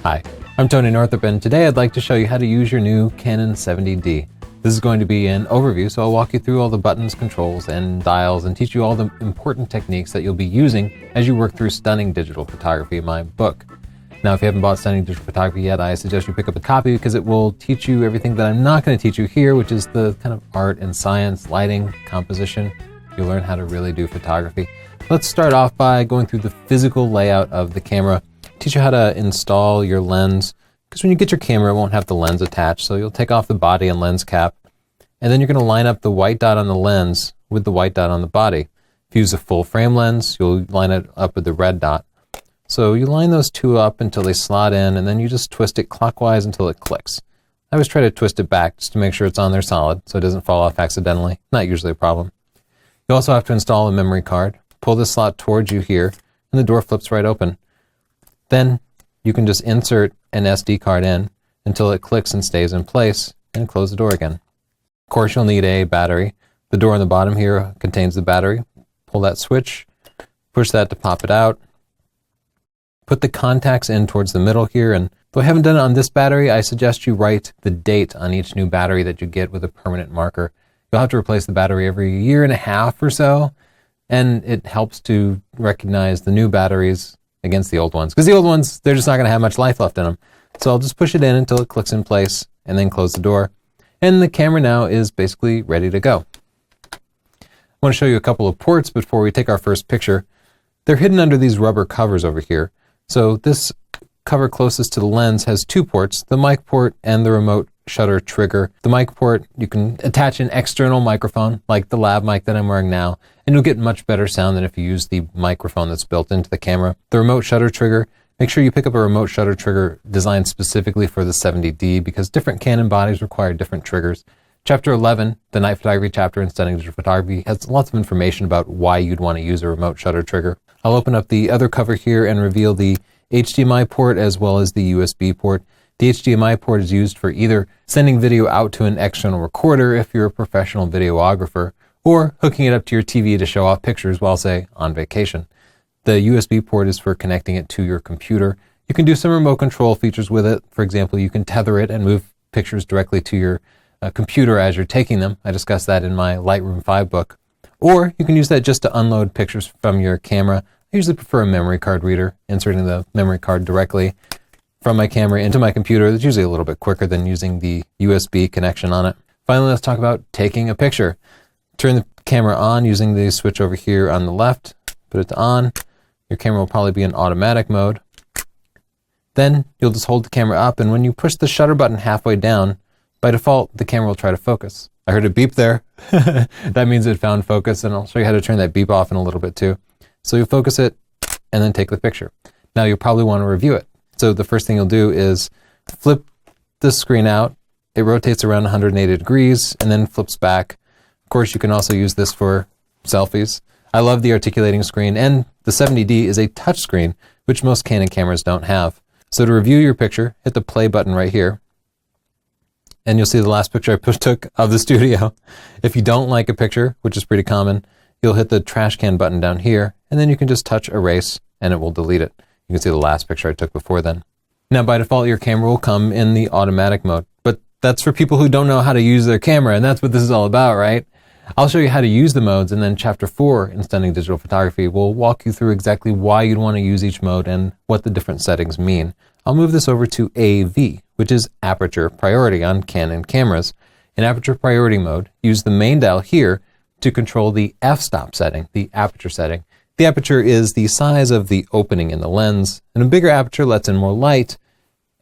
Hi, I'm Tony Northup, and today I'd like to show you how to use your new Canon 70D. This is going to be an overview, so I'll walk you through all the buttons, controls, and dials and teach you all the important techniques that you'll be using as you work through Stunning Digital Photography, my book. Now, if you haven't bought Stunning Digital Photography yet, I suggest you pick up a copy because it will teach you everything that I'm not going to teach you here, which is the kind of art and science, lighting, composition. You'll learn how to really do photography. Let's start off by going through the physical layout of the camera. Teach you how to install your lens, because when you get your camera, it won't have the lens attached, so you'll take off the body and lens cap, and then you're going to line up the white dot on the lens with the white dot on the body. If you use a full frame lens, you'll line it up with the red dot. So you line those two up until they slot in, and then you just twist it clockwise until it clicks. I always try to twist it back just to make sure it's on there solid, so it doesn't fall off accidentally. Not usually a problem. You also have to install a memory card. Pull the slot towards you here, and the door flips right open. Then you can just insert an SD card in until it clicks and stays in place, and close the door again. Of course, you'll need a battery. The door on the bottom here contains the battery. Pull that switch, push that to pop it out. Put the contacts in towards the middle here, and though I haven't done it on this battery, I suggest you write the date on each new battery that you get with a permanent marker. You'll have to replace the battery every year and a half or so, and it helps to recognize the new batteries against the old ones, because the old ones, they're just not going to have much life left in them. So I'll just push it in until it clicks in place and then close the door. And the camera now is basically ready to go. I want to show you a couple of ports before we take our first picture. They're hidden under these rubber covers over here. So this cover closest to the lens has two ports, the mic port and the remote shutter trigger. The mic port, you can attach an external microphone like the lav mic that I'm wearing now, and you'll get much better sound than if you use the microphone that's built into the camera. The remote shutter trigger, make sure you pick up a remote shutter trigger designed specifically for the 70D because different Canon bodies require different triggers. Chapter 11, the night photography chapter in Stunning Digital Photography, has lots of information about why you'd want to use a remote shutter trigger. I'll open up the other cover here and reveal the HDMI port as well as the USB port. The HDMI port is used for either sending video out to an external recorder if you're a professional videographer, or hooking it up to your TV to show off pictures while, say, on vacation. The USB port is for connecting it to your computer. You can do some remote control features with it. For example, you can tether it and move pictures directly to your computer as you're taking them. I discussed that in my Lightroom 5 book. Or you can use that just to unload pictures from your camera. I usually prefer a memory card reader, inserting the memory card directly from my camera into my computer. It's usually a little bit quicker than using the USB connection on it. Finally, let's talk about taking a picture. Turn the camera on using the switch over here on the left. Put it to on. Your camera will probably be in automatic mode. Then you'll just hold the camera up, and when you push the shutter button halfway down, by default, the camera will try to focus. I heard a beep there. That means it found focus, and I'll show you how to turn that beep off in a little bit too. So you focus it and then take the picture. Now you'll probably want to review it. So the first thing you'll do is flip the screen out. It rotates around 180 degrees and then flips back. Of course, you can also use this for selfies. I love the articulating screen, and the 70D is a touch screen, which most Canon cameras don't have. So to review your picture, hit the play button right here, and you'll see the last picture I took of the studio. If you don't like a picture, which is pretty common, you'll hit the trash can button down here, and then you can just touch erase, and it will delete it. You can see the last picture I took before then. Now, by default, your camera will come in the automatic mode, but that's for people who don't know how to use their camera, and that's what this is all about, right? I'll show you how to use the modes, and then Chapter 4 in Stunning Digital Photography will walk you through exactly why you'd want to use each mode and what the different settings mean. I'll move this over to AV, which is Aperture Priority on Canon cameras. In Aperture Priority mode, use the main dial here to control the f-stop setting, the aperture setting. The aperture is the size of the opening in the lens, and a bigger aperture lets in more light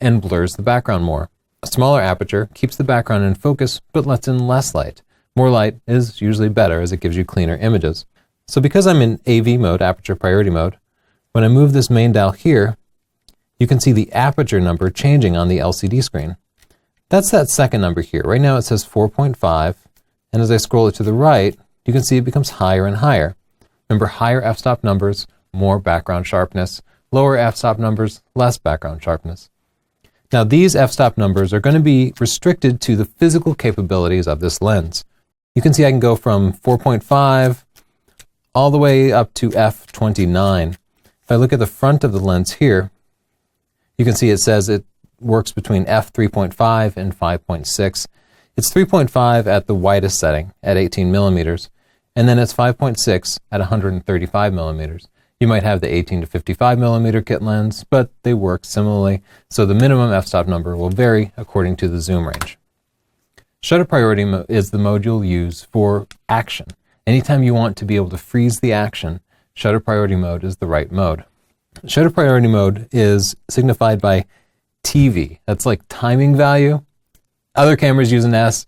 and blurs the background more. A smaller aperture keeps the background in focus but lets in less light. More light is usually better as it gives you cleaner images. So because I'm in AV mode, Aperture Priority mode, when I move this main dial here, you can see the aperture number changing on the LCD screen. That's that second number here. Right now it says 4.5, and as I scroll it to the right, you can see it becomes higher and higher. Remember, higher f-stop numbers, more background sharpness. Lower f-stop numbers, less background sharpness. Now these f-stop numbers are going to be restricted to the physical capabilities of this lens. You can see I can go from 4.5 all the way up to f29. If I look at the front of the lens here, You can see it says it works between f3.5 and 5.6. It's 3.5 at the widest setting at 18 millimeters, and then it's 5.6 at 135 millimeters. You might have the 18 to 55 millimeter kit lens, but they work similarly, so the minimum f-stop number will vary according to the zoom range. Shutter priority is the mode you'll use for action. Anytime you want to be able to freeze the action, shutter priority mode is the right mode. Shutter priority mode is signified by TV. That's like timing value. Other cameras use an S.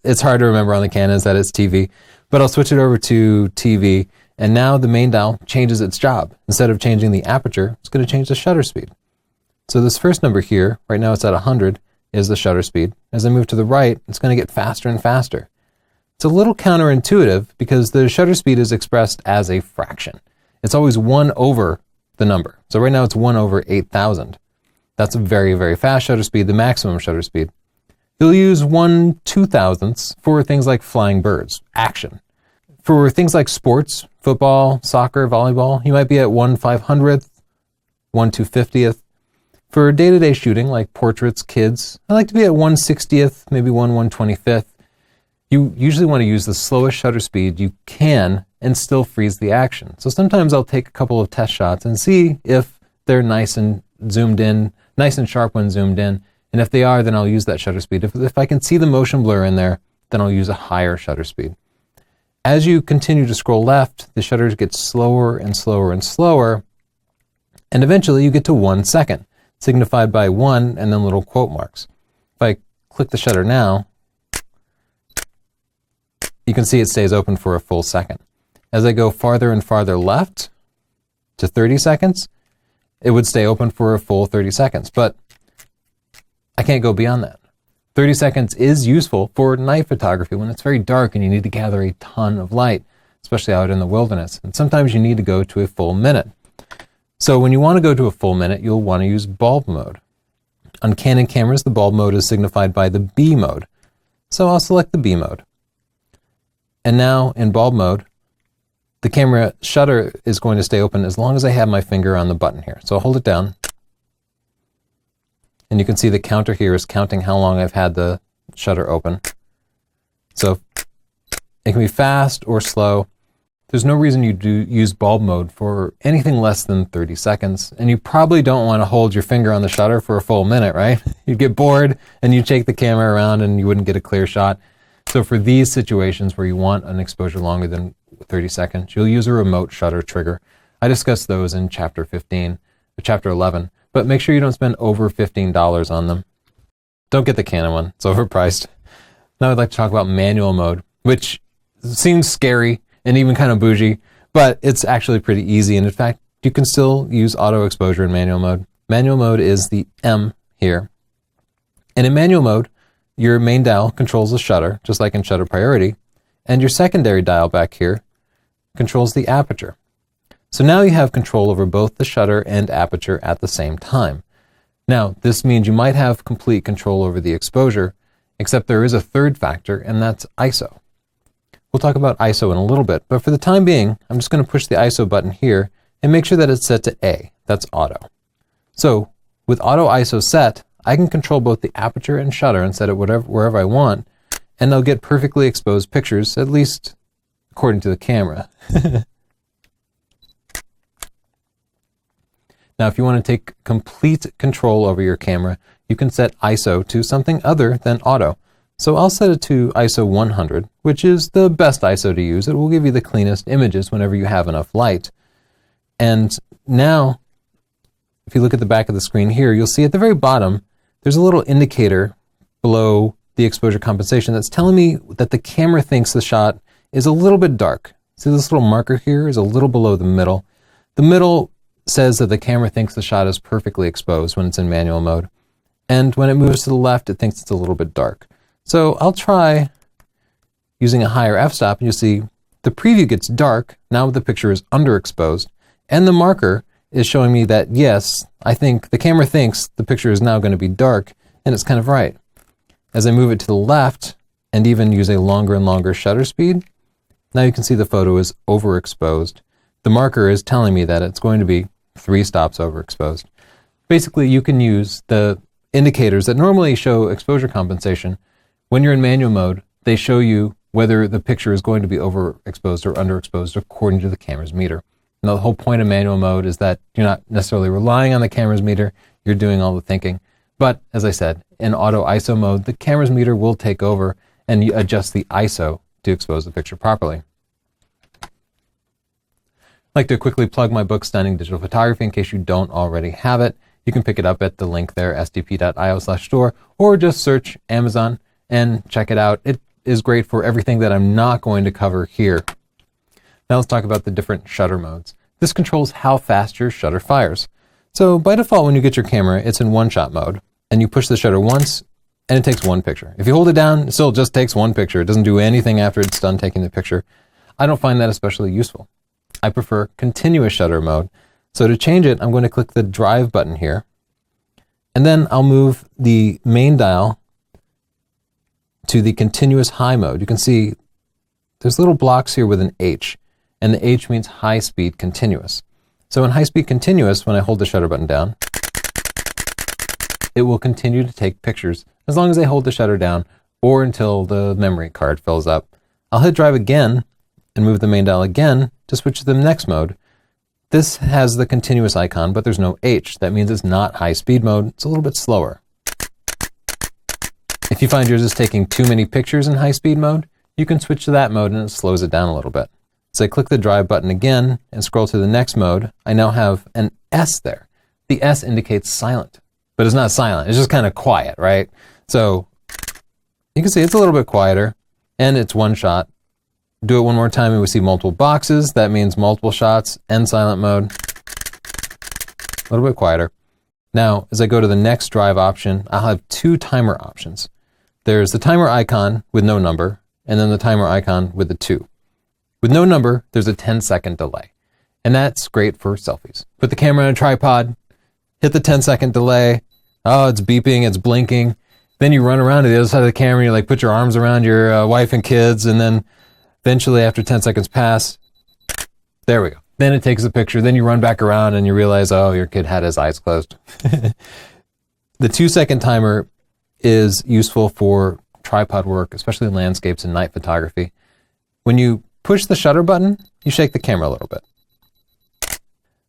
It's hard to remember on the Canons that it's TV, but I'll switch it over to TV, and now the main dial changes its job. Instead of changing the aperture, it's going to change the shutter speed. So this first number here, right now it's at 100, is the shutter speed. As I move to the right, it's going to get faster and faster. It's a little counterintuitive because the shutter speed is expressed as a fraction. It's always 1 over the number. So right now it's 1 over 8,000. That's a very, very fast shutter speed, the maximum shutter speed. You'll use 1/2000ths for things like flying birds, action. For things like sports, football, soccer, volleyball, you might be at 1/500th, 1/250th. For day-to-day shooting, like portraits, kids, I like to be at 1/60th, maybe 1/125th. You usually want to use the slowest shutter speed you can and still freeze the action. So sometimes I'll take a couple of test shots and see if they're nice and zoomed in, nice and sharp when zoomed in. And if they are, then I'll use that shutter speed. If I can see the motion blur in there, then I'll use a higher shutter speed. As you continue to scroll left, the shutters get slower and slower and slower, and eventually you get to 1 second, signified by 1 and then little quote marks. If I click the shutter now, you can see it stays open for a full second. As I go farther and farther left to 30 seconds, it would stay open for a full 30 seconds, but I can't go beyond that. 30 seconds is useful for night photography when it's very dark and you need to gather a ton of light, especially out in the wilderness. And sometimes you need to go to a full minute. So when you want to go to a full minute, you'll want to use bulb mode. On Canon cameras, the bulb mode is signified by the B mode. So I'll select the B mode. And now in bulb mode, the camera shutter is going to stay open as long as I have my finger on the button here. So I'll hold it down. And you can see the counter here is counting how long I've had the shutter open. So it can be fast or slow. There's no reason you do use bulb mode for anything less than 30 seconds. And you probably don't want to hold your finger on the shutter for a full minute, right? You'd get bored and you'd shake the camera around and you wouldn't get a clear shot. So for these situations where you want an exposure longer than 30 seconds, you'll use a remote shutter trigger. I discussed those in chapter 15, or chapter 11. But make sure you don't spend over $15 on them. Don't get the Canon one, it's overpriced. Now I'd like to talk about manual mode, which seems scary and even kind of bougie, but it's actually pretty easy. And in fact, you can still use auto exposure in manual mode. Manual mode is the M here. And in manual mode, your main dial controls the shutter, just like in shutter priority, and your secondary dial back here controls the aperture. So now you have control over both the shutter and aperture at the same time. Now, this means you might have complete control over the exposure, except there is a third factor, and that's ISO. We'll talk about ISO in a little bit, but for the time being, I'm just going to push the ISO button here and make sure that it's set to A. That's auto. So with auto ISO set, I can control both the aperture and shutter and set it wherever I want, and they'll get perfectly exposed pictures, at least according to the camera. Now, if you want to take complete control over your camera, you can set ISO to something other than auto. So I'll set it to ISO 100, which is the best ISO to use. It will give you the cleanest images whenever you have enough light. And now, if you look at the back of the screen here, you'll see at the very bottom, there's a little indicator below the exposure compensation that's telling me that the camera thinks the shot is a little bit dark. See this little marker here is a little below the middle. The middle says that the camera thinks the shot is perfectly exposed when it's in manual mode. And when it moves to the left, it thinks it's a little bit dark. So I'll try using a higher f-stop, and you'll see the preview gets dark. Now the picture is underexposed. And the marker is showing me that, yes, I think the camera thinks the picture is now going to be dark, and it's kind of right. As I move it to the left, and even use a longer and longer shutter speed, now you can see the photo is overexposed. The marker is telling me that it's going to be 3 stops overexposed. Basically, you can use the indicators that normally show exposure compensation. When you're in manual mode, they show you whether the picture is going to be overexposed or underexposed according to the camera's meter. Now, the whole point of manual mode is that you're not necessarily relying on the camera's meter, you're doing all the thinking. But, as I said, in auto ISO mode, the camera's meter will take over and you adjust the ISO to expose the picture properly. I'd like to quickly plug my book, Stunning Digital Photography, in case you don't already have it. You can pick it up at the link there, sdp.io/store, or just search Amazon and check it out. It is great for everything that I'm not going to cover here. Now let's talk about the different shutter modes. This controls how fast your shutter fires. So by default, when you get your camera, it's in one-shot mode, and you push the shutter once, and it takes one picture. If you hold it down, it still just takes one picture. It doesn't do anything after it's done taking the picture. I don't find that especially useful. I prefer continuous shutter mode. So to change it, I'm going to click the drive button here, and then I'll move the main dial to the continuous high mode. You can see there's little blocks here with an H, and the H means high speed continuous. So in high speed continuous, when I hold the shutter button down, it will continue to take pictures as long as I hold the shutter down or until the memory card fills up. I'll hit drive again and move the main dial again to switch to the next mode. This has the continuous icon, but there's no H. That means it's not high speed mode. It's a little bit slower. If you find yours is taking too many pictures in high speed mode, you can switch to that mode and it slows it down a little bit. So I click the drive button again and scroll to the next mode. I now have an S there. The S indicates silent, but it's not silent. It's just kind of quiet, right? So you can see it's a little bit quieter and it's one shot. Do it one more time and we see multiple boxes. That means multiple shots and silent mode. A little bit quieter. Now, as I go to the next drive option, I'll have two timer options. There's the timer icon with no number, and then the timer icon with the 2. With no number, there's a 10-second delay, and that's great for selfies. Put the camera on a tripod, hit the 10-second delay, oh, it's beeping, it's blinking, then you run around to the other side of the camera, you like put your arms around your wife and kids, and then eventually after 10 seconds pass, there we go. Then it takes a picture, then you run back around and you realize, oh, your kid had his eyes closed. The 2-second timer is useful for tripod work, especially landscapes and night photography. When you push the shutter button, you shake the camera a little bit.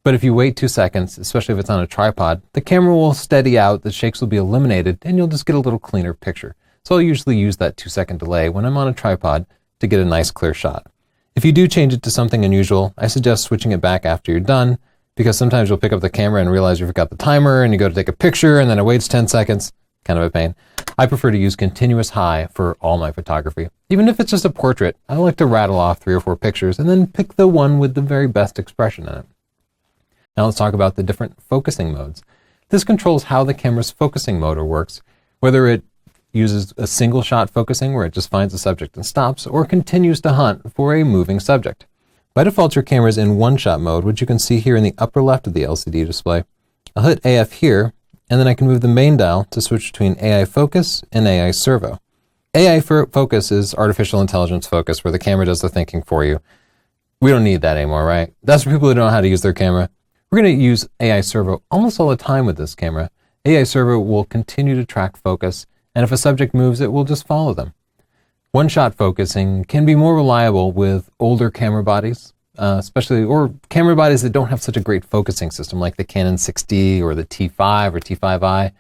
But if you wait 2 seconds, especially if it's on a tripod, the camera will steady out, the shakes will be eliminated, and you'll just get a little cleaner picture. So I'll usually use that 2-second delay when I'm on a tripod to get a nice clear shot. If you do change it to something unusual, I suggest switching it back after you're done, because sometimes you'll pick up the camera and realize you forgot the timer, and you go to take a picture, and then it waits 10 seconds. Kind of a pain. I prefer to use continuous high for all my photography. Even if it's just a portrait, I like to rattle off 3 or 4 pictures and then pick the one with the very best expression in it. Now let's talk about the different focusing modes. This controls how the camera's focusing motor works, whether it uses a single shot focusing where it just finds a subject and stops, or continues to hunt for a moving subject. By default, your camera is in one-shot mode, which you can see here in the upper left of the LCD display. I'll hit AF here, and then I can move the main dial to switch between AI focus and AI servo. AI focus is artificial intelligence focus, where the camera does the thinking for you. We don't need that anymore, right? That's for people who don't know how to use their camera. We're going to use AI servo almost all the time with this camera. AI servo will continue to track focus, and if a subject moves, it will just follow them. One-shot focusing can be more reliable with older camera bodies, or camera bodies that don't have such a great focusing system, like the Canon 6D or the T5 or T5i.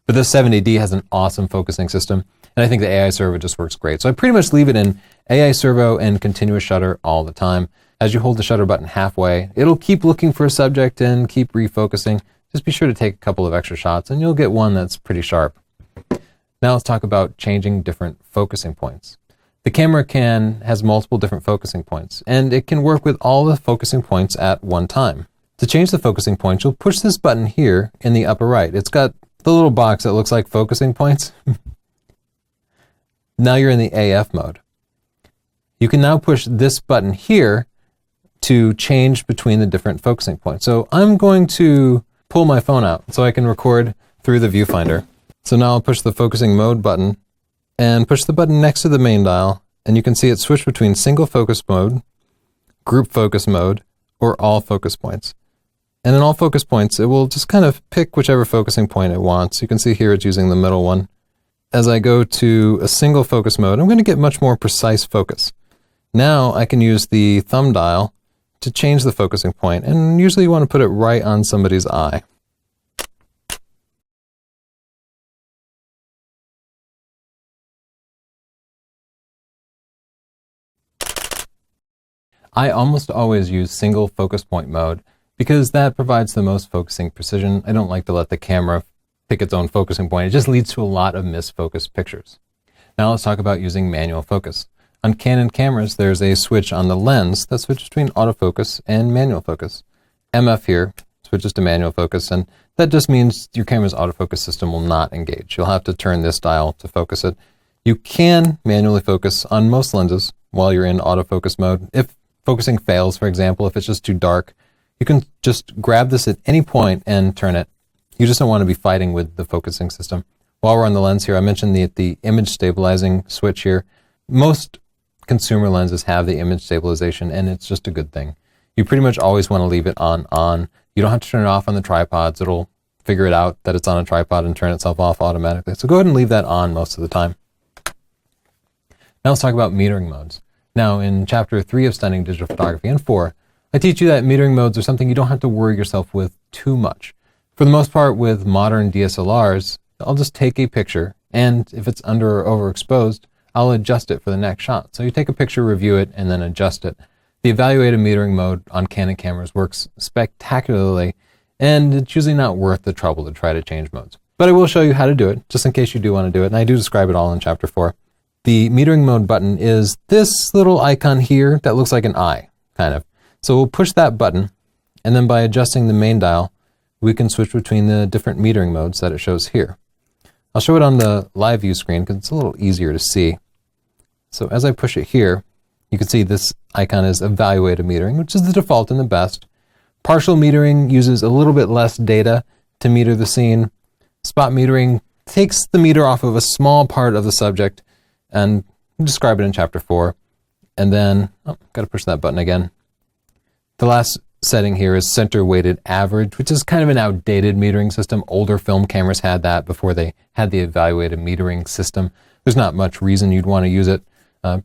But the 70D has an awesome focusing system, and I think the AI servo just works great. So I pretty much leave it in AI servo and continuous shutter all the time. As you hold the shutter button halfway, it'll keep looking for a subject and keep refocusing. Just be sure to take a couple of extra shots, and you'll get one that's pretty sharp. Now let's talk about changing different focusing points. The camera has multiple different focusing points, and it can work with all the focusing points at one time. To change the focusing points, you'll push this button here in the upper right. It's got the little box that looks like focusing points. Now you're in the AF mode. You can now push this button here to change between the different focusing points. So I'm going to pull my phone out so I can record through the viewfinder. So now I'll push the focusing mode button and push the button next to the main dial, and you can see it switch between single focus mode, group focus mode, or all focus points. And in all focus points, it will just kind of pick whichever focusing point it wants. You can see here it's using the middle one. As I go to a single focus mode, I'm going to get much more precise focus. Now I can use the thumb dial to change the focusing point, and usually you want to put it right on somebody's eye. I almost always use single focus point mode because that provides the most focusing precision. I don't like to let the camera pick its own focusing point. It just leads to a lot of misfocused pictures. Now let's talk about using manual focus. On Canon cameras, there's a switch on the lens that switches between autofocus and manual focus. MF here switches to manual focus, and that just means your camera's autofocus system will not engage. You'll have to turn this dial to focus it. You can manually focus on most lenses while you're in autofocus mode. If focusing fails, for example, if it's just too dark, you can just grab this at any point and turn it. You just don't want to be fighting with the focusing system. While we're on the lens here, I mentioned the image stabilizing switch here. Most consumer lenses have the image stabilization, and it's just a good thing. You pretty much always want to leave it on. You don't have to turn it off on the tripods. It'll figure it out that it's on a tripod and turn itself off automatically. So go ahead and leave that on most of the time. Now let's talk about metering modes. Now in chapter 3 of Studying Digital Photography and 4, I teach you that metering modes are something you don't have to worry yourself with too much. For the most part, with modern DSLRs, I'll just take a picture, and if it's under or overexposed, I'll adjust it for the next shot. So you take a picture, review it, and then adjust it. The evaluated metering mode on Canon cameras works spectacularly, and it's usually not worth the trouble to try to change modes. But I will show you how to do it, just in case you do want to do it, and I do describe it all in chapter 4. The metering mode button is this little icon here that looks like an eye, kind of. So we'll push that button, and then by adjusting the main dial, we can switch between the different metering modes that it shows here. I'll show it on the live view screen because it's a little easier to see. So as I push it here, you can see this icon is evaluated metering, which is the default and the best. Partial metering uses a little bit less data to meter the scene. Spot metering takes the meter off of a small part of the subject, and we'll describe it in chapter 4. And then, got to push that button again. The last setting here is center weighted average, which is kind of an outdated metering system. Older film cameras had that before they had the evaluated metering system. There's not much reason you'd want to use it.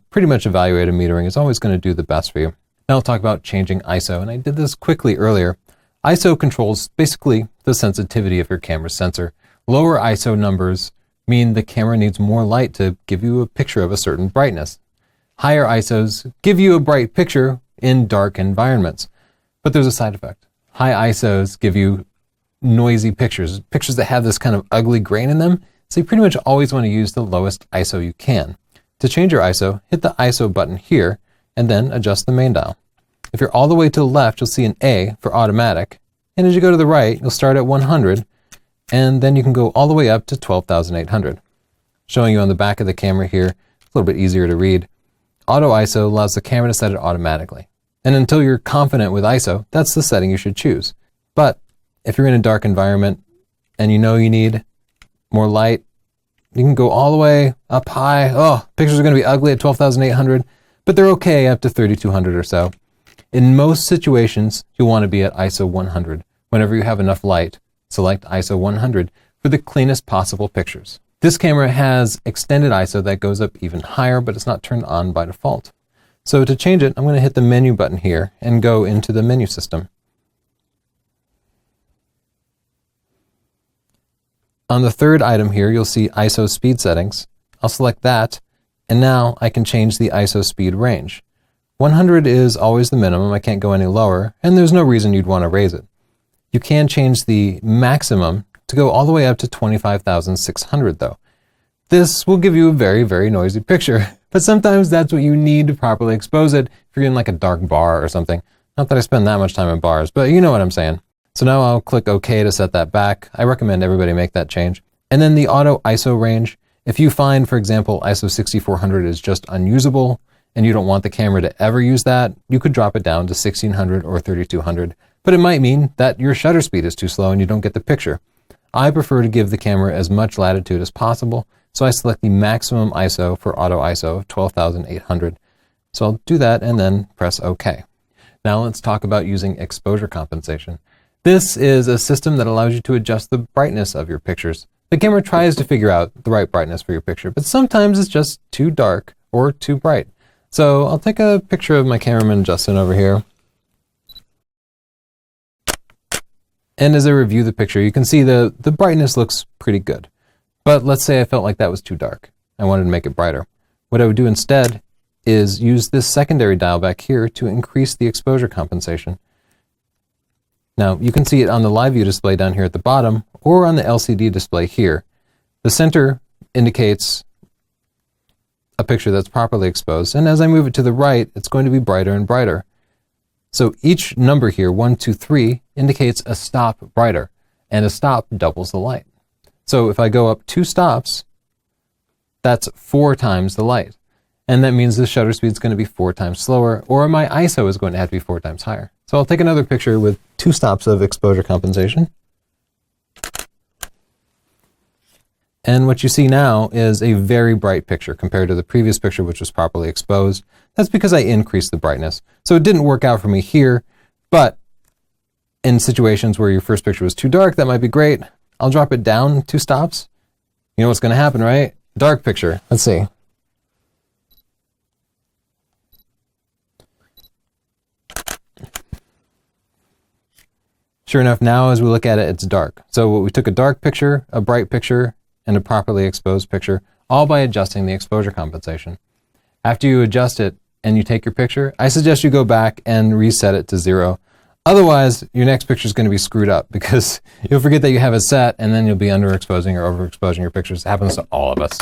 Pretty much evaluated metering is always going to do the best for you. Now I'll talk about changing ISO, and I did this quickly earlier. ISO controls basically the sensitivity of your camera's sensor. Lower ISO numbers mean the camera needs more light to give you a picture of a certain brightness. Higher ISOs give you a bright picture in dark environments. But there's a side effect. High ISOs give you noisy pictures that have this kind of ugly grain in them. So you pretty much always want to use the lowest ISO you can. To change your ISO, hit the ISO button here, and then adjust the main dial. If you're all the way to the left, you'll see an A for automatic. And as you go to the right, you'll start at 100, and then you can go all the way up to 12,800. Showing you on the back of the camera here, it's a little bit easier to read. Auto ISO allows the camera to set it automatically. And until you're confident with ISO, that's the setting you should choose. But if you're in a dark environment and you know you need more light, you can go all the way up high. Oh, pictures are going to be ugly at 12,800, but they're okay up to 3,200 or so. In most situations, you'll want to be at ISO 100. Whenever you have enough light, select ISO 100 for the cleanest possible pictures. This camera has extended ISO that goes up even higher, but it's not turned on by default. So to change it, I'm going to hit the menu button here and go into the menu system. On the third item here, you'll see ISO speed settings. I'll select that, and now I can change the ISO speed range. 100 is always the minimum. I can't go any lower, and there's no reason you'd want to raise it. You can change the maximum to go all the way up to 25,600 though. This will give you a very, very noisy picture, but sometimes that's what you need to properly expose it if you're in like a dark bar or something. Not that I spend that much time in bars, but you know what I'm saying. So now I'll click OK to set that back. I recommend everybody make that change. And then the auto ISO range. If you find, for example, ISO 6400 is just unusable and you don't want the camera to ever use that, you could drop it down to 1600 or 3200. But it might mean that your shutter speed is too slow and you don't get the picture. I prefer to give the camera as much latitude as possible, so I select the maximum ISO for auto ISO of 12,800. So I'll do that and then press OK. Now let's talk about using exposure compensation. This is a system that allows you to adjust the brightness of your pictures. The camera tries to figure out the right brightness for your picture, but sometimes it's just too dark or too bright. So I'll take a picture of my cameraman Justin over here. And as I review the picture, you can see the brightness looks pretty good. But let's say I felt like that was too dark. I wanted to make it brighter. What I would do instead is use this secondary dial back here to increase the exposure compensation. Now, you can see it on the live view display down here at the bottom, or on the LCD display here. The center indicates a picture that's properly exposed, and as I move it to the right, it's going to be brighter and brighter. So each number here, 1, 2, 3, indicates a stop brighter, and a stop doubles the light. So if I go up 2 stops, that's 4 times the light. And that means the shutter speed is going to be 4 times slower, or my ISO is going to have to be 4 times higher. So I'll take another picture with 2 stops of exposure compensation. And what you see now is a very bright picture compared to the previous picture, which was properly exposed. That's because I increased the brightness. So it didn't work out for me here, but in situations where your first picture was too dark, that might be great. I'll drop it down 2 stops. You know what's going to happen, right? Dark picture. Let's see. Sure enough, now as we look at it, it's dark. So we took a dark picture, a bright picture, and a properly exposed picture, all by adjusting the exposure compensation. After you adjust it and you take your picture, I suggest you go back and reset it to 0. Otherwise, your next picture is going to be screwed up because you'll forget that you have it set, and then you'll be underexposing or overexposing your pictures. It happens to all of us.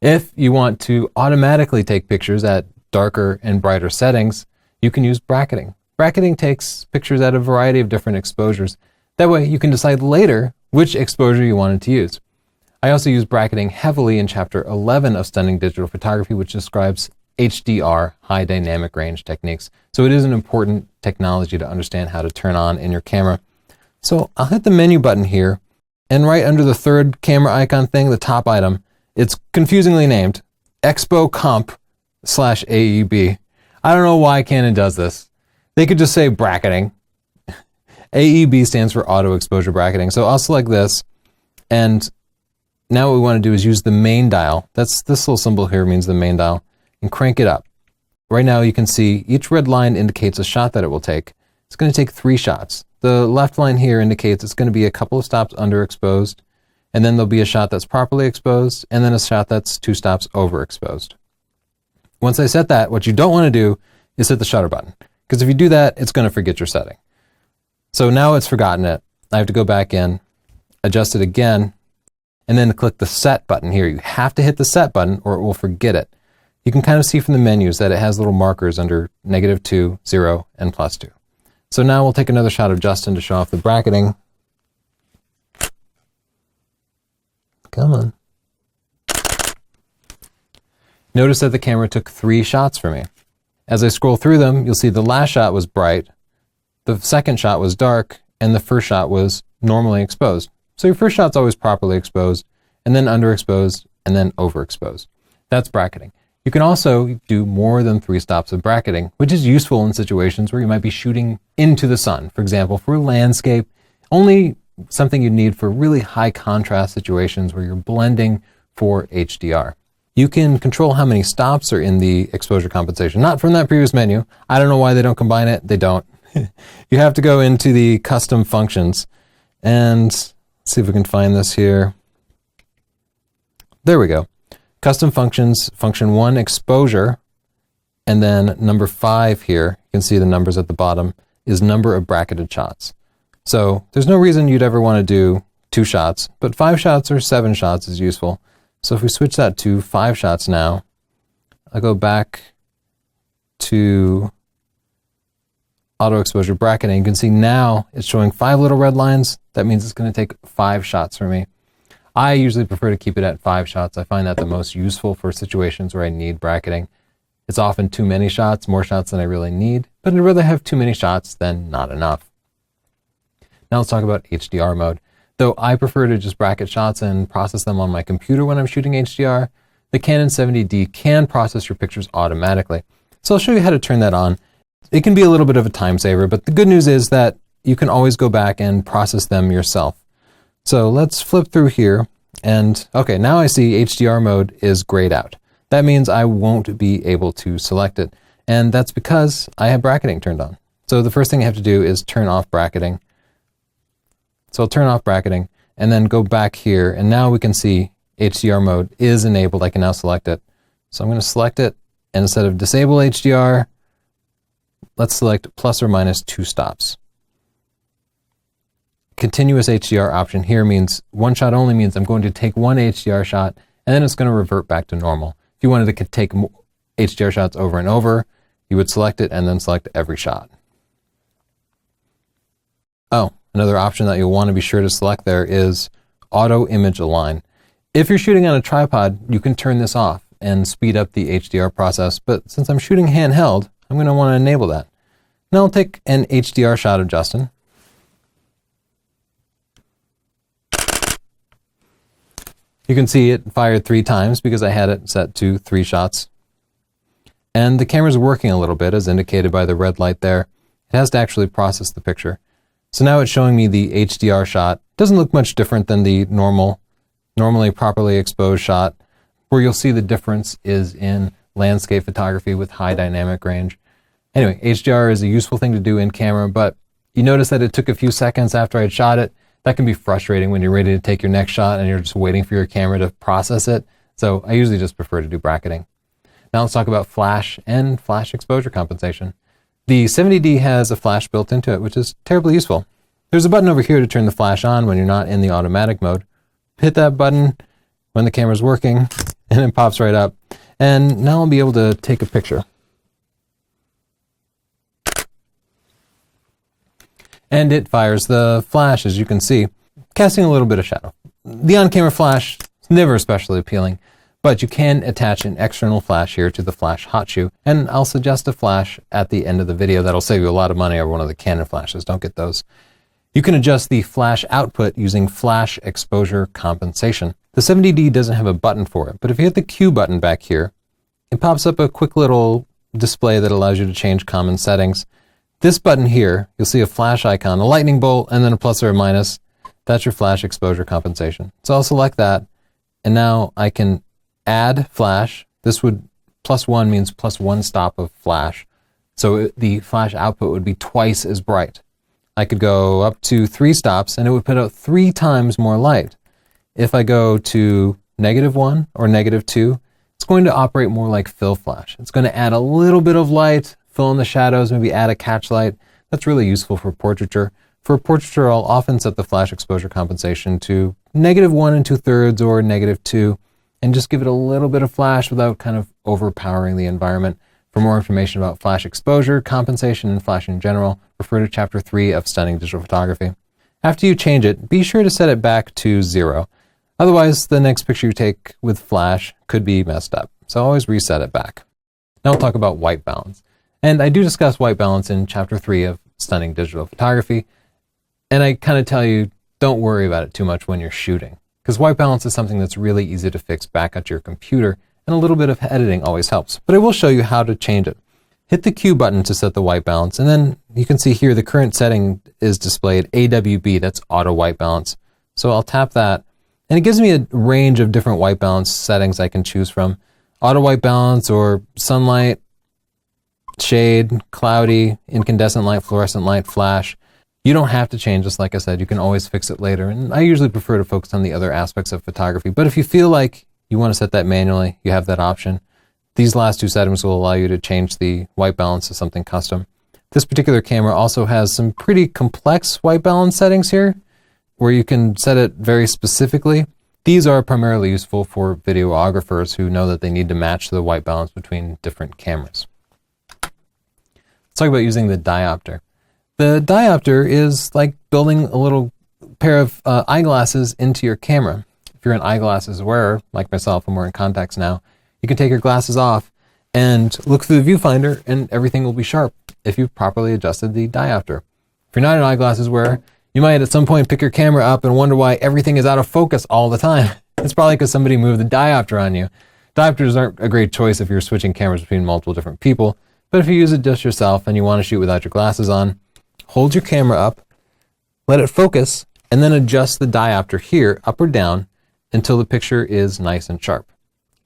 If you want to automatically take pictures at darker and brighter settings, you can use bracketing. Bracketing takes pictures at a variety of different exposures. That way you can decide later which exposure you wanted to use. I also use bracketing heavily in Chapter 11 of Stunning Digital Photography, which describes HDR, high dynamic range techniques. So it is an important technology to understand how to turn on in your camera. So I'll hit the menu button here, and right under the third camera icon thing, the top item, it's confusingly named Expo Comp/AEB. I don't know why Canon does this. They could just say bracketing. AEB stands for auto exposure bracketing. So I'll select this, and now what we want to do is use the main dial. That's this little symbol here means the main dial, and crank it up. Right now you can see each red line indicates a shot that it will take. It's going to take 3 shots. The left line here indicates it's going to be a couple of stops underexposed, and then there'll be a shot that's properly exposed, and then a shot that's 2 stops overexposed. Once I set that, what you don't want to do is hit the shutter button, because if you do that, it's going to forget your setting. So now it's forgotten it. I have to go back in, adjust it again, and then click the set button here. You have to hit the set button or it will forget it. You can kind of see from the menus that it has little markers under -2, 0, and +2. So now we'll take another shot of Justin to show off the bracketing. Come on. Notice that the camera took 3 shots for me. As I scroll through them, you'll see the last shot was bright, the second shot was dark, and the first shot was normally exposed. So your first shot's always properly exposed, and then underexposed, and then overexposed. That's bracketing. You can also do more than 3 stops of bracketing, which is useful in situations where you might be shooting into the sun. For example, for landscape, only something you need for really high contrast situations where you're blending for HDR. You can control how many stops are in the exposure compensation, not from that previous menu. I don't know why they don't combine it. They don't. You have to go into the custom functions, and let's see if we can find this here. There we go. Custom functions, function 1, exposure, and then number 5 here, you can see the numbers at the bottom, is number of bracketed shots. So there's no reason you'd ever want to do 2 shots, but 5 shots or 7 shots is useful. So if we switch that to 5 shots now, I'll go back to auto exposure bracketing. You can see now it's showing 5 little red lines. That means it's going to take 5 shots for me. I usually prefer to keep it at 5 shots. I find that the most useful for situations where I need bracketing. It's often too many shots, more shots than I really need, but I'd rather have too many shots than not enough. Now let's talk about HDR mode. Though I prefer to just bracket shots and process them on my computer when I'm shooting HDR, the Canon 70D can process your pictures automatically. So I'll show you how to turn that on. It can be a little bit of a time saver, but the good news is that you can always go back and process them yourself. So let's flip through here, and okay, now I see HDR mode is grayed out. That means I won't be able to select it, and that's because I have bracketing turned on. So the first thing I have to do is turn off bracketing. So I'll turn off bracketing and then go back here, and now we can see HDR mode is enabled. I can now select it. So I'm going to select it, and instead of disable HDR, let's select plus or minus 2 stops. Continuous HDR option here means one shot only, means I'm going to take one HDR shot and then it's going to revert back to normal. If you wanted to take HDR shots over and over, you would select it and then select every shot. Oh, another option that you'll want to be sure to select there is auto image align. If you're shooting on a tripod, you can turn this off and speed up the HDR process, but since I'm shooting handheld, I'm going to want to enable that. Now I'll take an HDR shot of Justin. You can see it fired 3 times because I had it set to 3 shots. And the camera's working a little bit, as indicated by the red light there. It has to actually process the picture. So now it's showing me the HDR shot. Doesn't look much different than the normally properly exposed shot. Where you'll see the difference is in landscape photography with high dynamic range. Anyway, HDR is a useful thing to do in camera, but you notice that it took a few seconds after I'd shot it. That can be frustrating when you're ready to take your next shot and you're just waiting for your camera to process it. So I usually just prefer to do bracketing. Now let's talk about flash and flash exposure compensation. The 70D has a flash built into it, which is terribly useful. There's a button over here to turn the flash on when you're not in the automatic mode. Hit that button when the camera's working and it pops right up. And now I'll be able to take a picture. And it fires the flash, as you can see, casting a little bit of shadow. The on-camera flash is never especially appealing, but you can attach an external flash here to the flash hot shoe, and I'll suggest a flash at the end of the video that'll save you a lot of money over one of the Canon flashes. Don't get those. You can adjust the flash output using flash exposure compensation. The 70D doesn't have a button for it, but if you hit the Q button back here, it pops up a quick little display that allows you to change common settings. This button here, you'll see a flash icon, a lightning bolt, and then a plus or a minus. That's your flash exposure compensation. So I'll select that, and now I can add flash. This would, +1 means +1 stop of flash. So the flash output would be twice as bright. I could go up to 3 stops, and it would put out 3 times more light. If I go to -1 or -2, it's going to operate more like fill flash. It's going to add a little bit of light, fill in the shadows, maybe add a catch light. That's really useful for portraiture. For portraiture, I'll often set the flash exposure compensation to -1 2/3 or -2, and just give it a little bit of flash without kind of overpowering the environment. For more information about flash exposure, compensation, and flash in general, refer to Chapter 3 of Stunning Digital Photography. After you change it, be sure to set it back to 0. Otherwise, the next picture you take with flash could be messed up. So always reset it back. Now we'll talk about white balance. And I do discuss white balance in Chapter 3 of Stunning Digital Photography. And I kind of tell you, don't worry about it too much when you're shooting, because white balance is something that's really easy to fix back at your computer, and a little bit of editing always helps. But I will show you how to change it. Hit the Q button to set the white balance, and then you can see here the current setting is displayed AWB, that's auto white balance. So I'll tap that, and it gives me a range of different white balance settings I can choose from. Auto white balance or sunlight, shade, cloudy, incandescent light, fluorescent light, flash. You don't have to change this, like I said, you can always fix it later. And I usually prefer to focus on the other aspects of photography. But if you feel like you want to set that manually, you have that option. These last 2 settings will allow you to change the white balance to something custom. This particular camera also has some pretty complex white balance settings here, where you can set it very specifically. These are primarily useful for videographers who know that they need to match the white balance between different cameras. Let's talk about using the diopter. The diopter is like building a little pair of eyeglasses into your camera. If you're an eyeglasses wearer, like myself, I'm wearing contacts now, you can take your glasses off and look through the viewfinder and everything will be sharp if you've properly adjusted the diopter. If you're not an eyeglasses wearer, you might at some point pick your camera up and wonder why everything is out of focus all the time. It's probably because somebody moved the diopter on you. Diopters aren't a great choice if you're switching cameras between multiple different people. But if you use it just yourself and you want to shoot without your glasses on, hold your camera up let it focus, and then adjust the diopter here up or down until the picture is nice and sharp.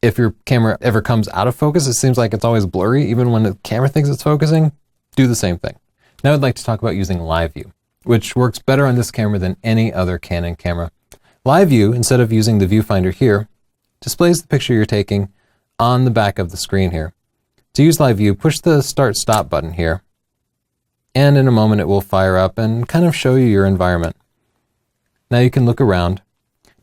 If your camera ever comes out of focus, it seems like it's always blurry, even when the camera thinks it's focusing, do the same thing. Now I'd like to talk about using live view, which works better on this camera than any other Canon camera. Live view, instead of using the viewfinder here, displays the picture you're taking on the back of the screen here. To use live view, push the start stop button here, and in a moment it will fire up and kind of show you your environment. Now you can look around.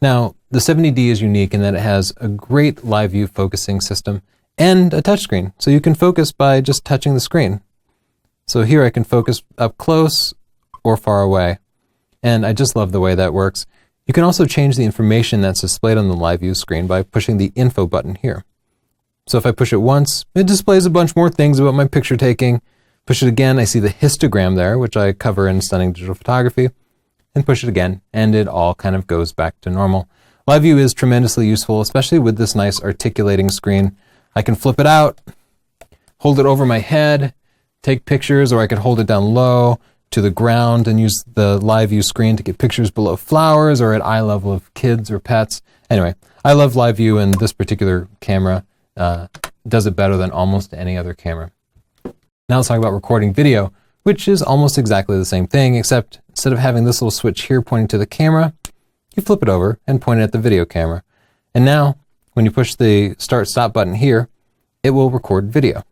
Now the 70D is unique in that it has a great live view focusing system and a touchscreen, so you can focus by just touching the screen. So here I can focus up close or far away, and I just love the way that works. You can also change the information that's displayed on the live view screen by pushing the info button here. So if I push it once, it displays a bunch more things about my picture taking. Push it again, I see the histogram there, which I cover in Stunning Digital Photography, and push it again, and it all kind of goes back to normal. Live view is tremendously useful, especially with this nice articulating screen. I can flip it out, hold it over my head, take pictures, or I could hold it down low to the ground and use the live view screen to get pictures below flowers or at eye level of kids or pets. Anyway, I love live view, and this particular camera does it better than almost any other camera. Now let's talk about recording video, which is almost exactly the same thing, except instead of having this little switch here pointing to the camera, you flip it over and point it at the video camera. And now, when you push the start stop button here, it will record video.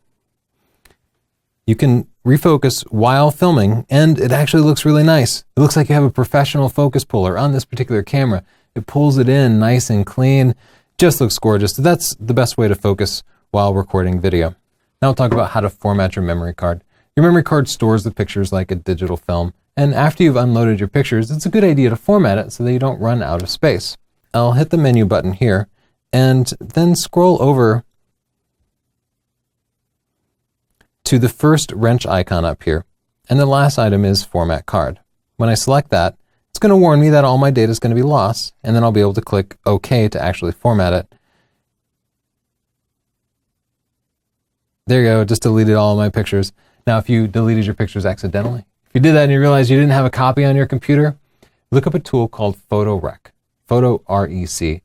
You can refocus while filming, and it actually looks really nice. It looks like you have a professional focus puller on this particular camera. It pulls it in nice and clean. Just looks gorgeous. That's the best way to focus while recording video. Now we'll talk about how to format your memory card. Your memory card stores the pictures like a digital film, and after you've unloaded your pictures, it's a good idea to format it so that you don't run out of space. I'll hit the menu button here, and then scroll over to the first wrench icon up here, and the last item is Format Card. When I select that, it's going to warn me that all my data is going to be lost, and then I'll be able to click OK to actually format it. There you go, it just deleted all of my pictures. Now if you deleted your pictures accidentally, if you did that and you realized you didn't have a copy on your computer, look up a tool called PhotoRec, Photo REC,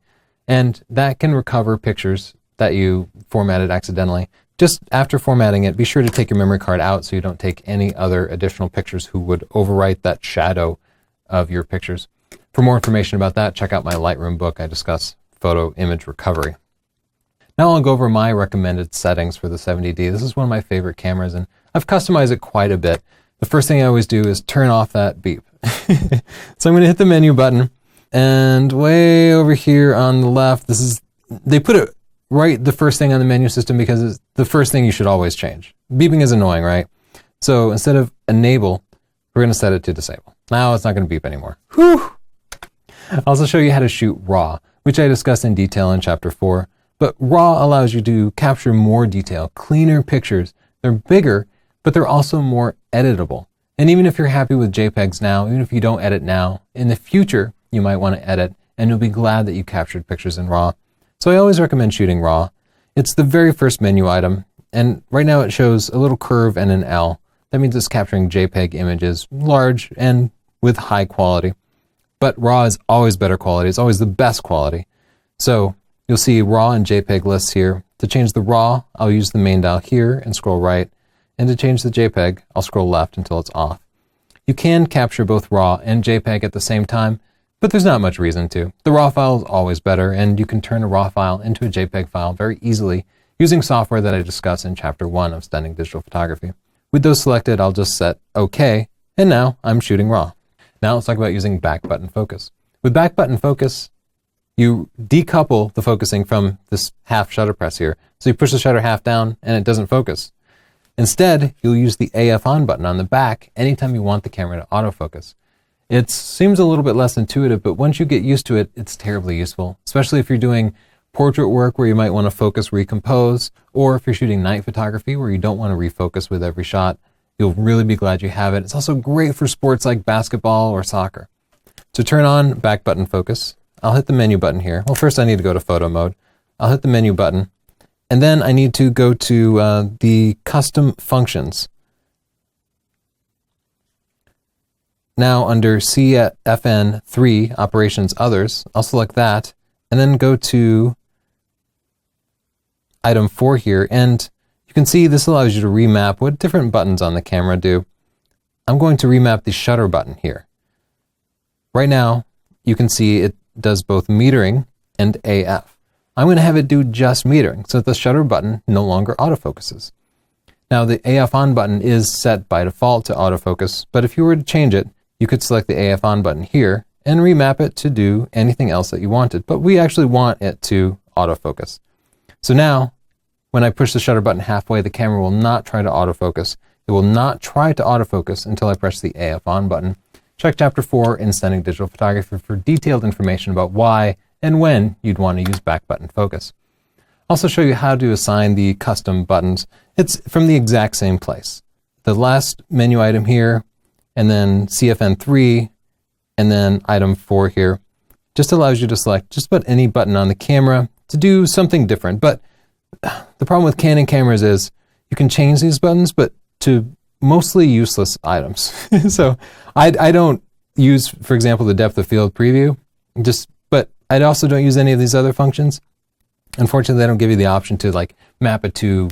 and that can recover pictures that you formatted accidentally. Just after formatting it, be sure to take your memory card out so you don't take any other additional pictures who would overwrite that shadow of your pictures. For more information about that, check out my Lightroom book. I discuss photo image recovery. Now I'll go over my recommended settings for the 70D. This is one of my favorite cameras, and I've customized it quite a bit. The first thing I always do is turn off that beep. So I'm going to hit the menu button, and way over here on the left, they put it right the first thing on the menu system because it's the first thing you should always change. Beeping is annoying, right? So instead of enable, we're going to set it to disable. Now it's not going to beep anymore. Whew! I'll also show you how to shoot RAW, which I discussed in detail in Chapter 4. But RAW allows you to capture more detail, cleaner pictures. They're bigger, but they're also more editable. And even if you're happy with JPEGs now, even if you don't edit now, in the future, you might want to edit, and you'll be glad that you captured pictures in RAW. So I always recommend shooting RAW. It's the very first menu item, and right now it shows a little curve and an L. That means it's capturing JPEG images, large and with high quality. But RAW is always better quality. It's always the best quality. So you'll see RAW and JPEG lists here. To change the RAW, I'll use the main dial here and scroll right. And to change the JPEG, I'll scroll left until it's off. You can capture both RAW and JPEG at the same time, but there's not much reason to. The RAW file is always better, and you can turn a RAW file into a JPEG file very easily using software that I discuss in Chapter 1 of Stunning Digital Photography. With those selected, I'll just set OK, and now I'm shooting RAW. Now let's talk about using back button focus. With back button focus, you decouple the focusing from this half shutter press here. So you push the shutter half down and it doesn't focus. Instead, you'll use the AF on button on the back anytime you want the camera to autofocus. It seems a little bit less intuitive, but once you get used to it, it's terribly useful, especially if you're doing portrait work where you might want to focus, recompose, or if you're shooting night photography where you don't want to refocus with every shot. You'll really be glad you have it. It's also great for sports like basketball or soccer. To turn on back button focus, I'll hit the menu button here. Well, first I need to go to photo mode. I'll hit the menu button, and then I need to go to the custom functions. now under CFN3 Operations Others, I'll select that and then go to item 4 here, and you can see this allows you to remap what different buttons on the camera do. I'm going to remap the shutter button here. Right now, you can see it does both metering and AF. I'm going to have it do just metering, so that the shutter button no longer autofocuses. Now, the AF on button is set by default to autofocus, but if you were to change it, you could select the AF on button here and remap it to do anything else that you wanted, but we actually want it to autofocus. So now, when I push the shutter button halfway, the camera will not try to autofocus. It will not try to autofocus until I press the AF on button. Check Chapter 4 in Stunning Digital Photography for detailed information about why and when you'd want to use back button focus. I'll also show you how to assign the custom buttons. It's from the exact same place. The last menu item here, and then CFN3, and then item 4 here, just allows you to select just about any button on the camera to do something different. But the problem with Canon cameras is you can change these buttons, but to mostly useless items. So I don't use, for example, the depth of field preview, but I also don't use any of these other functions. Unfortunately, they don't give you the option to like map it to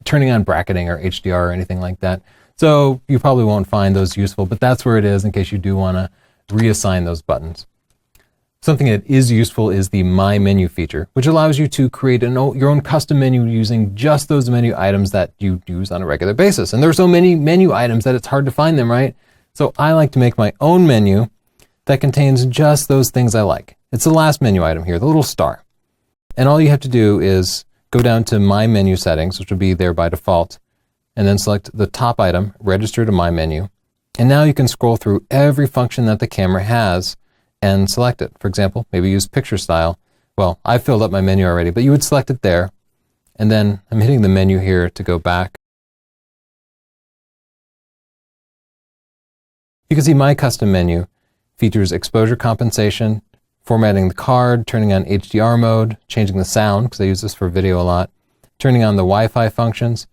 turning on bracketing or HDR or anything like that. So you probably won't find those useful, but that's where it is in case you do want to reassign those buttons. Something that is useful is the My Menu feature, which allows you to create your own custom menu using just those menu items that you use on a regular basis. And there are so many menu items that it's hard to find them, right? So I like to make my own menu that contains just those things I like. It's the last menu item here, the little star. And all you have to do is go down to My Menu settings, which will be there by default, and then select the top item, Register to My Menu. And now you can scroll through every function that the camera has and select it. For example, maybe use picture style. Well, I've filled up my menu already, but you would select it there. And then I'm hitting the menu here to go back. You can see my custom menu features exposure compensation, formatting the card, turning on HDR mode, changing the sound, because I use this for video a lot, turning on the Wi-Fi functions,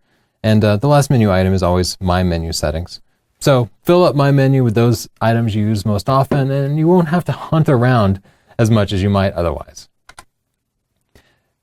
and the last menu item is always My Menu settings. So fill up My Menu with those items you use most often, and you won't have to hunt around as much as you might otherwise.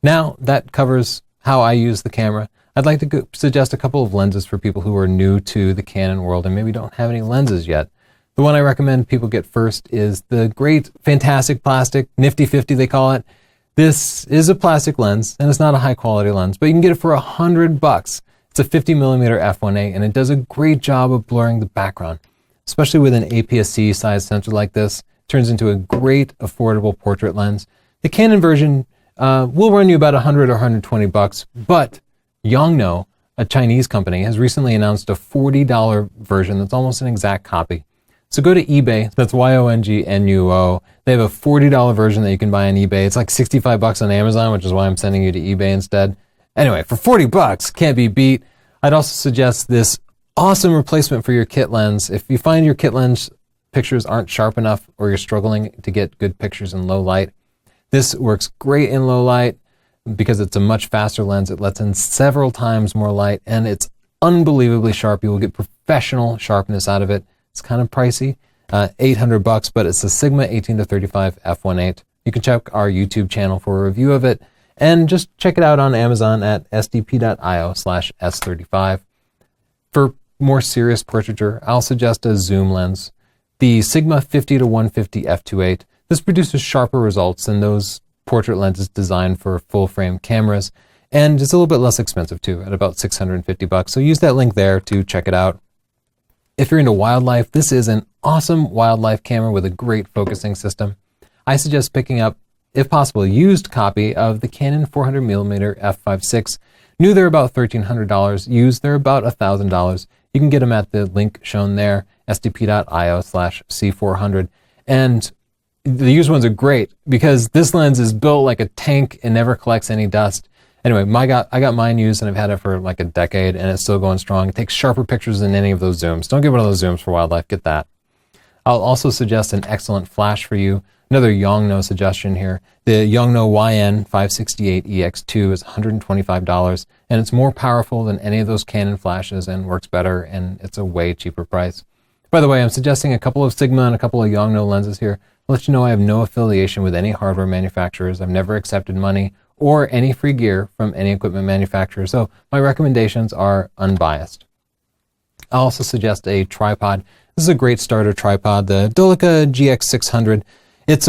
Now that covers how I use the camera. I'd like to suggest a couple of lenses for people who are new to the Canon world and maybe don't have any lenses yet. The one I recommend people get first is the great, fantastic plastic, Nifty 50 they call it. This is a plastic lens, and it's not a high quality lens, but you can get it for $100. It's a 50mm f1.8, and it does a great job of blurring the background. Especially with an APS-C size sensor like this, it turns into a great, affordable portrait lens. The Canon version will run you about $100 or $120, but Yongnuo, a Chinese company, has recently announced a $40 version that's almost an exact copy. So go to eBay, that's YONGNUO. They have a $40 version that you can buy on eBay. It's like $65 on Amazon, which is why I'm sending you to eBay instead. Anyway, for $40, can't be beat. I'd also suggest this awesome replacement for your kit lens. If you find your kit lens pictures aren't sharp enough or you're struggling to get good pictures in low light, this works great in low light because it's a much faster lens. It lets in several times more light, and it's unbelievably sharp. You will get professional sharpness out of it. It's kind of pricey, $800, but it's a Sigma 18-35 f1.8. You can check our YouTube channel for a review of it, and just check it out on Amazon at sdp.io/s35. For more serious portraiture, I'll suggest a zoom lens. The Sigma 50-150 f2.8. This produces sharper results than those portrait lenses designed for full-frame cameras, and it's a little bit less expensive too, at about $650. So use that link there to check it out. If you're into wildlife, this is an awesome wildlife camera with a great focusing system. I suggest picking up, if possible, a used copy of the Canon 400mm f5.6. New, they're about $1,300. Used, they're about $1,000. You can get them at the link shown there, sdp.io/c400. And the used ones are great because this lens is built like a tank and never collects any dust. Anyway, I got mine used and I've had it for like a decade and it's still going strong. It takes sharper pictures than any of those zooms. Don't get one of those zooms for wildlife, get that. I'll also suggest an excellent flash for you. Another Yongnuo suggestion here. The Yongnuo YN568EX2 is $125, and it's more powerful than any of those Canon flashes and works better, and it's a way cheaper price. By the way, I'm suggesting a couple of Sigma and a couple of Yongnuo lenses here. I'll let you know I have no affiliation with any hardware manufacturers. I've never accepted money or any free gear from any equipment manufacturer, so my recommendations are unbiased. I'll also suggest a tripod. This is a great starter tripod, the Dolica GX600. It's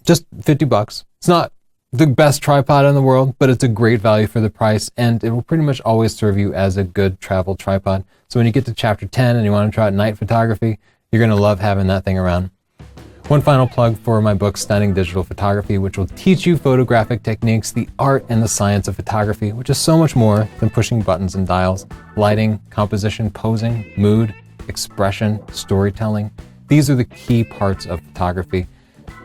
just $50. It's not the best tripod in the world, but it's a great value for the price, and it will pretty much always serve you as a good travel tripod. So when you get to chapter 10 and you want to try out night photography, you're going to love having that thing around. One final plug for my book, Stunning Digital Photography, which will teach you photographic techniques, the art and the science of photography, which is so much more than pushing buttons and dials. Lighting, composition, posing, mood, expression, storytelling. These are the key parts of photography.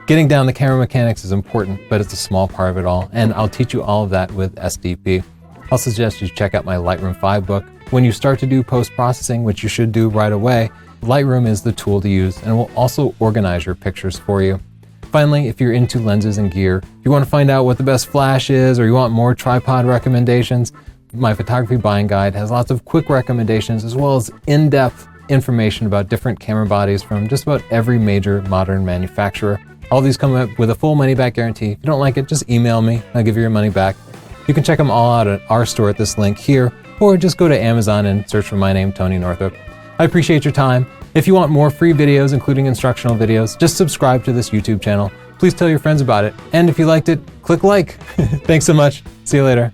Getting down the camera mechanics is important, but it's a small part of it all, and I'll teach you all of that with SDP. I'll suggest you check out my Lightroom 5 book. When you start to do post-processing, which you should do right away, Lightroom is the tool to use, and will also organize your pictures for you. Finally, if you're into lenses and gear, if you want to find out what the best flash is, or you want more tripod recommendations, my photography buying guide has lots of quick recommendations, as well as in-depth information about different camera bodies from just about every major modern manufacturer. All these come up with a full money-back guarantee. If you don't like it, just email me. I'll give you your money back. You can check them all out at our store at this link here, or just go to Amazon and search for my name, Tony Northrup. I appreciate your time. If you want more free videos, including instructional videos, just subscribe to this YouTube channel. Please tell your friends about it. And if you liked it, click like. Thanks so much. See you later.